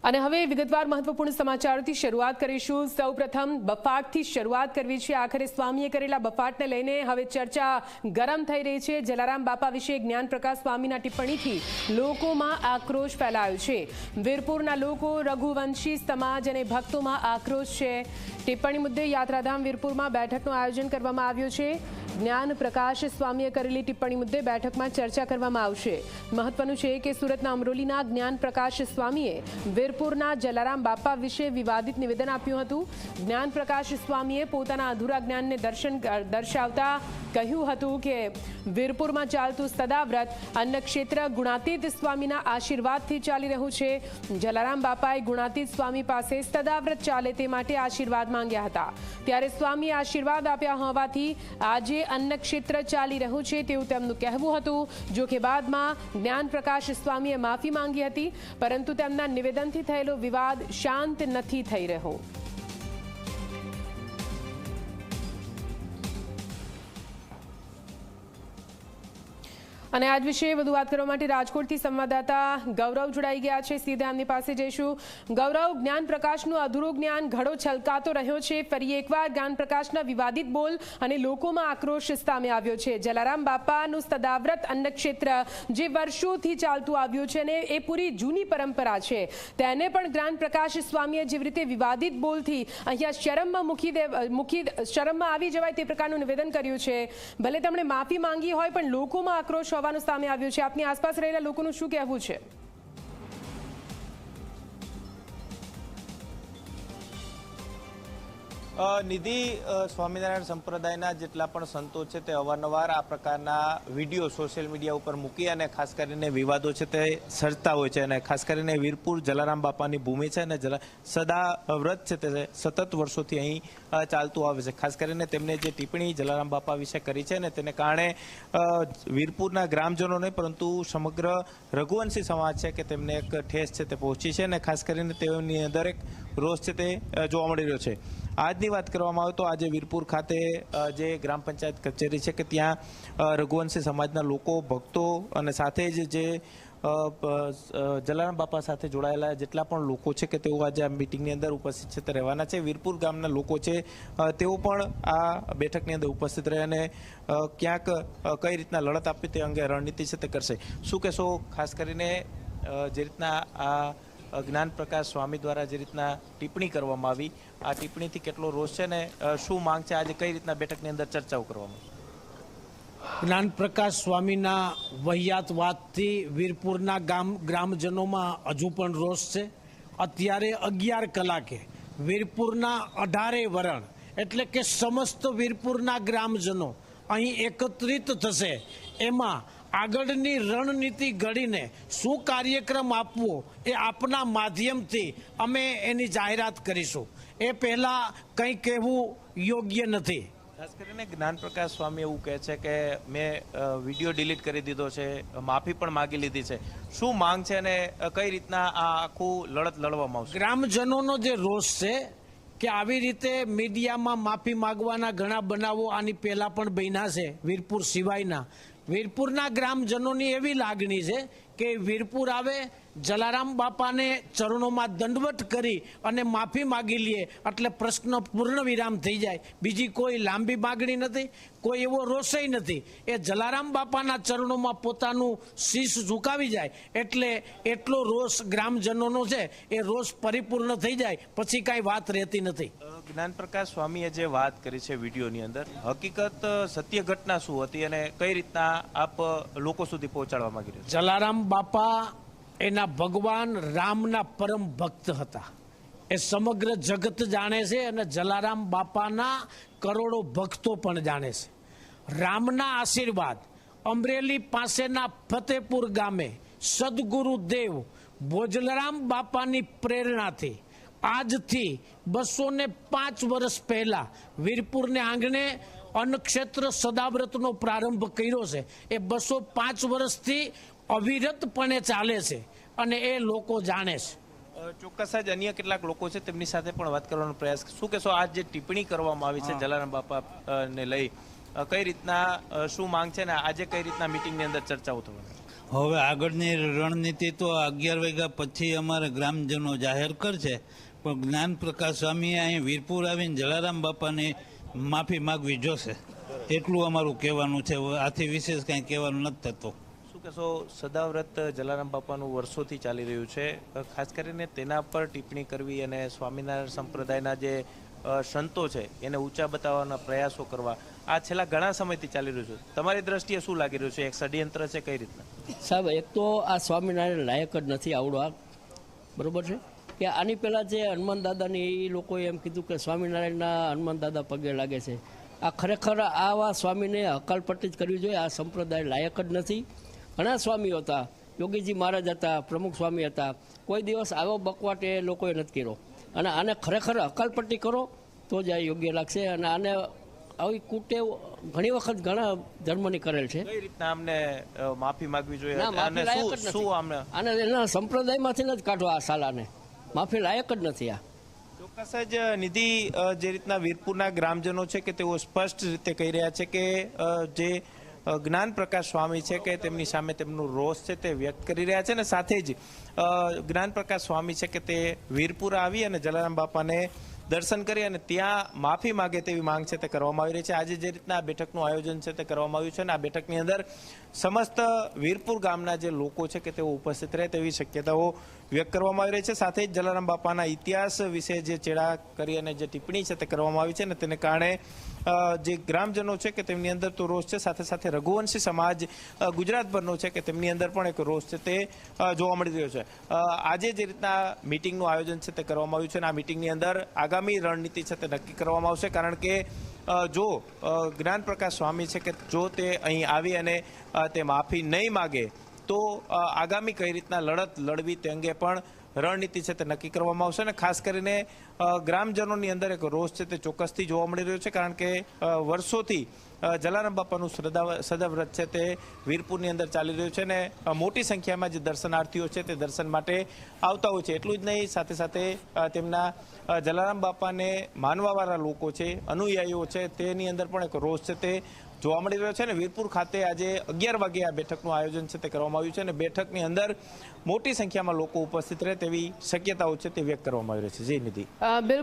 અને હવે વિગતવાર મહત્વપૂર્ણ સમાચારોથી શરૂઆત કરીશું। સૌપ્રથમ બફાટથી શરૂઆત કરવી છે। આખરે સ્વામીએ કરેલા બફાટને લઈને હવે ચર્ચા ગરમ થઈ રહી છે। જલારામ બાપા વિશે જ્ઞાન પ્રકાશ સ્વામીના ટિપ્પણીથી લોકોમાં આક્રોશ ફેલાયો છે। વીરપુરના લોકો, રઘુવંશી સમાજ અને ભક્તોમાં આક્રોશ છે। ટિપ્પણી મુદ્દે યાત્રાધામ વીરપુરમાં બેઠકનું આયોજન કરવામાં આવ્યું છે। જ્ઞાન પ્રકાશ સ્વામીએ કરેલી ટિપ્પણી મુદ્દે બેઠકમાં ચર્ચા કરવામાં આવશે। મહત્વનું છે કે સુરતના અમરોલીના જ્ઞાન પ્રકાશ સ્વામીએ વીરપુરના જલારામ બાપા વિશે વિવાદિત નિવેદન આપ્યું હતું। જ્ઞાન પ્રકાશ સ્વામીએ પોતાના અધૂરા જ્ઞાનને દર્શાવતા કહ્યું હતું કે વીરપુરમાં ચાલતું સદાવ્રત અન્નક્ષેત્ર ગુણાતીત સ્વામીના આશીર્વાદથી ચાલી રહ્યું છે। જલારામ બાપાએ ગુણાતીત સ્વામી પાસે સદાવ્રત ચાલે તે માટે આશીર્વાદ માંગ્યા હતા, ત્યારે સ્વામીએ આશીર્વાદ આપ્યા હોવાથી આજે અન્નક્ષેત્ર ચાલી રહ્યું છે તેવું તેમનું કહેવું હતું। જો કે બાદમાં જ્ઞાન પ્રકાશ સ્વામીએ માફી માંગી હતી, પરંતુ તેમના નિવેદનથી થયેલો વિવાદ શાંત નથી થઈ રહ્યો। અને આજ વિશે વધુ વાત કરવા માટે રાજકોટથી સંવાદદાતા ગૌરવ જોડાઈ ગયા છે। સીધા એમની પાસે જઈશું। ગૌરવ, જ્ઞાન પ્રકાશનું અધૂરું જ્ઞાન ઘડો છલકાતો રહ્યો છે। ફરી એકવાર જ્ઞાન પ્રકાશના વિવાદિત બોલ અને લોકોમાં આક્રોશ સામે આવ્યો છે। જલારામ બાપાનું સદાવ્રત અન્નક્ષેત્ર જે વર્ષોથી ચાલતું આવ્યું છે અને એ પૂરી જૂની પરંપરા છે, તેને પણ જ્ઞાન પ્રકાશ સ્વામીએ જેવી રીતે વિવાદિત બોલથી અહીંયા શરમમાં આવી જવાય તે પ્રકારનું નિવેદન કર્યું છે। ભલે તેમણે માફી માંગી હોય, પણ લોકોમાં આક્રોશ હોવાનું સામે આવ્યું છે। આપની આસપાસ રહેલા લોકોનું શું કહેવું છે? નિધિ, સ્વામિનારાયણ સંપ્રદાયના જેટલા પણ સંતો છે તે અવારનવાર આ પ્રકારના વિડીયો સોશિયલ મીડિયા ઉપર મૂકી અને ખાસ કરીને વિવાદો છે તે સર્જતા હોય છે। અને ખાસ કરીને વીરપુર જલારામ બાપાની ભૂમિ છે અને સદાવ્રત છે તે સતત વર્ષોથી અહીં ચાલતું આવે છે। ખાસ કરીને તેમને જે ટિપ્પણી જલારામ બાપા વિશે કરી છે ને તેને કારણે વીરપુરના ગ્રામજનો નહીં પરંતુ સમગ્ર રઘુવંશી સમાજ છે કે તેમને એક ઠેસ છે તે પહોંચી છે અને ખાસ કરીને તેઓની અંદર એક રોષ છે તે જોવા મળી રહ્યો છે। આજની વાત કરવામાં આવે તો આજે વીરપુર ખાતે જે ગ્રામ પંચાયત કચેરી છે કે ત્યાં રઘુવંશી સમાજના લોકો, ભક્તો અને સાથે જ જે જલારામ બાપા સાથે જોડાયેલા જેટલા પણ લોકો છે કે તેઓ આજે આ મિટિંગની અંદર ઉપસ્થિત છે તે રહેવાના છે। વીરપુર ગામના લોકો છે તેઓ પણ આ બેઠકની અંદર ઉપસ્થિત રહે અને ક્યાંક કઈ રીતના લડત આપવી તે અંગે રણનીતિ છે તે કરશે। શું કહેશો, ખાસ કરીને જે રીતના આ જ્ઞાન પ્રકાશ સ્વામી દ્વારા જે રીતના ટિપ્પણી કરવામાં આવી, આ ટિપ્પણીથી કેટલો રોષ છે ને શું માંગ છે, આજે કઈ રીતના બેઠકની અંદર ચર્ચાઓ કરવામાં? જ્ઞાન પ્રકાશ સ્વામીના વહિયાત વાતથી વીરપુરના ગ્રામજનોમાં હજુ પણ રોષ છે। અત્યારે 11 કલાકે વીરપુરના 18 વરણ એટલે કે સમસ્ત વીરપુરના ગ્રામજનો અહીં એકત્રિત થશે। એમાં આગળની રણનીતિ ઘડીને શું કાર્યક્રમ આપવો એ આપના માધ્યમથી અમે એની જાહેરાત કરીશું। એ પહેલાં કંઈ કહેવું યોગ્ય નથી। ખાસ કરીને જ્ઞાન પ્રકાશ સ્વામી એવું કહે છે કે મેં વિડીયો ડિલીટ કરી દીધો છે, માફી પણ માગી લીધી છે। શું માંગ છે અને કઈ રીતના આ આખું લડત લડવામાં આવશે? ગ્રામજનોનો જે રોષ છે કે આવી રીતે મીડિયામાં માફી માગવાના ઘણા બનાવો આની પહેલાં પણ બન્યા છે વીરપુર સિવાયના। વીરપુરના ગ્રામજનોની એવી લાગણી છે કે વીરપુર આવે, જલારામ બાપાને ચરણોમાં દંડવત કરી અને માફી માગી લે એટલે પ્રશ્ન પૂર્ણ વિરામ થઈ જાય। બીજી કોઈ લાંબી માગણી નથી, કોઈ એવો રોષય નથી। એ જલારામ બાપાના ચરણોમાં પોતાનું શીશ ઝુકાવી જાય એટલે એટલો રોષ ગ્રામજનોનો છે, એ રોષ પરિપૂર્ણ થઈ જાય પછી કાંઈ વાત રહેતી નથી। જ્ઞાન પ્રકાશ સ્વામીએ જે વાત કરી છે વિડીયોની અંદર, હકીકત સત્ય ઘટના શું હતી અને કઈ રીતના આપ લોકો સુધી પહોંચાડવા માંગી રહ્યા છો? જલારામ બાપા એના ભગવાન રામના પરમ ભક્ત હતા, એ સમગ્ર જગત જાણે છે અને જલારામ બાપાના કરોડો ભક્તો પણ જાણે છે। રામના આશીર્વાદ અમરેલી પાસેના ફતેપુર ગામે સદગુરુદેવ ભોજલરામ બાપાની પ્રેરણાથી આજથી 205 વર્ષ પહેલા વીરપુરને આંગણે અન્નક્ષેત્ર સદાવ્રતનો પ્રારંભ કર્યો છે। એ 205 વર્ષથી અવિરતપણે ચાલે છે અને એ લોકો જાણે છે। ચોક્કસ જ અન્ય કેટલાક લોકો છે તેમની સાથે પણ વાત કરવાનો પ્રયાસ। શું કહેશો, આજ જે ટિપ્પણી કરવામાં આવી છે જલારામ બાપા ને લઈ, કઈ રીતના શું માંગ છે ને આજે કઈ રીતના મીટિંગની અંદર ચર્ચાઓ થવાની? હવે આગળની રણનીતિ તો 11 વાગ્યા પછી અમારે ગ્રામજનો જાહેર કરશે, પણ જ્ઞાન પ્રકાશ સ્વામીએ અહીં વીરપુર આવીને જલારામ બાપાની માફી માગવી જોશે, એટલું અમારું કહેવાનું છે. આથી વિશેષ કાંઈ કહેવાનું નથી થતું. શું કહેશો, સદાવ્રત જલારામ બાપાનું વર્ષોથી ચાલી રહ્યું છે, ખાસ કરીને તેના પર ટિપ્પણી કરવી અને સ્વામિનારાયણ સંપ્રદાયના જે સંતો છે એને ઊંચા બતાવવાના પ્રયાસો કરવા આ છેલ્લા ઘણા સમયથી ચાલી રહ્યું છે. તમારી દ્રષ્ટિએ શું લાગી રહ્યું છે? એક ષડયંત્ર છે, કઈ રીતના? સાહેબ, એક તો આ સ્વામિનારાયણ લાયક જ નથી આવડો આ, બરોબર છે કે આની પહેલાં જે હનુમાન દાદાની એ લોકોએ એમ કીધું કે સ્વામિનારાયણના હનુમાન દાદા પગે લાગે છે. આ ખરેખર આવા સ્વામીને હકાલપટ્ટી જ કરવી જોઈએ. આ સંપ્રદાય લાયક જ નથી. ઘણા સ્વામીઓ હતા, યોગીજી મહારાજ હતા, પ્રમુખ સ્વામી હતા, કોઈ દિવસ આવો બકવાટ એ લોકોએ નથી કર્યો. અને આને ખરેખર હકાલપટ્ટી કરો તો જ આ યોગ્ય લાગશે. અને આને આવી કુટેવ ઘણી વખત ઘણા ધર્મની કરેલ છે. કઈ રીતના આમને માફી માંગવી જોઈએ? ના, માફી અને લાયક જ શું નથી. આમને આને એના સંપ્રદાયમાંથી જ કાઢો આ સાલાને. માફી લાયક જ નથી આ. ચોક્કસ જ નિધિ, જે રીતના વીરપુરના ગ્રામજનો છે કે તેઓ સ્પષ્ટ રીતે કહી રહ્યા છે કે જે જ્ઞાન પ્રકાશ સ્વામી છે કે તેમની સામે તેમનું રોષ છે તે વ્યક્ત કરી રહ્યા છે. અને સાથે જ જ્ઞાન પ્રકાશ સ્વામી છે કે તે વીરપુર આવી અને જલારામ બાપાને દર્શન કરી અને ત્યાં માફી માગે તેવી માંગ છે તે કરવામાં આવી રહી છે. આજે જે રીતના આ બેઠકનું આયોજન છે તે કરવામાં આવ્યું છે અને આ બેઠકની અંદર સમસ્ત વીરપુર ગામના જે લોકો છે કે તેઓ ઉપસ્થિત રહે તેવી શક્યતાઓ વ્યક્ત કરવામાં આવી રહી છે. સાથે જ જલારામ બાપાના ઇતિહાસ વિશે જે ચેડા કરી અને જે ટિપ્પણી છે તે કરવામાં આવી છે અને તેને કારણે જે ગ્રામજનો છે કે તેમની અંદર તો રોષ છે, સાથે સાથે રઘુવંશી સમાજ ગુજરાતભરનો છે કે તેમની અંદર પણ એક રોષ છે તે જોવા મળી રહ્યો છે. આજે જે રીતના મિટિંગનું આયોજન છે તે કરવામાં આવ્યું છે અને આ મિટિંગની અંદર આગામી રણનીતિ છે તે નક્કી કરવામાં આવશે. કારણ કે જો જ્ઞાન પ્રકાશ સ્વામી છે કે જો તે અહીં આવી અને તે માફી નહીં માગે તો આગામી કઈ રીતના લડત લડવી તે અંગે પણ રણનીતિ છે તે નક્કી કરવામાં આવશે. અને ખાસ કરીને ગ્રામજનોની અંદર એક રોષ છે તે ચોક્કસથી જોવા મળી રહ્યો છે. કારણ કે વર્ષોથી જલારામ બાપાનું સદાવ્રત છે તે વીરપુરની અંદર ચાલી રહ્યું છે અને મોટી સંખ્યામાં જે દર્શનાર્થીઓ છે તે દર્શન માટે આવતા હોય છે. એટલું જ નહીં, સાથે સાથે તેમના જલારામ બાપાને માનવાવાળા લોકો છે, અનુયાયીઓ છે, તેની અંદર પણ એક રોષ છે તે જોવા મળી રહ્યો છે. અને વીરપુર ખાતે આજે 11 વાગે આ બેઠકનું આયોજન છે તે કરવામાં આવ્યું છે અને બેઠકની અંદર મોટી સંખ્યામાં લોકો ઉપસ્થિત રહે તેવી શક્યતાઓ છે તે વ્યક્ત કરવામાં આવી રહી છે. જી નિધિ. બિલકુલ.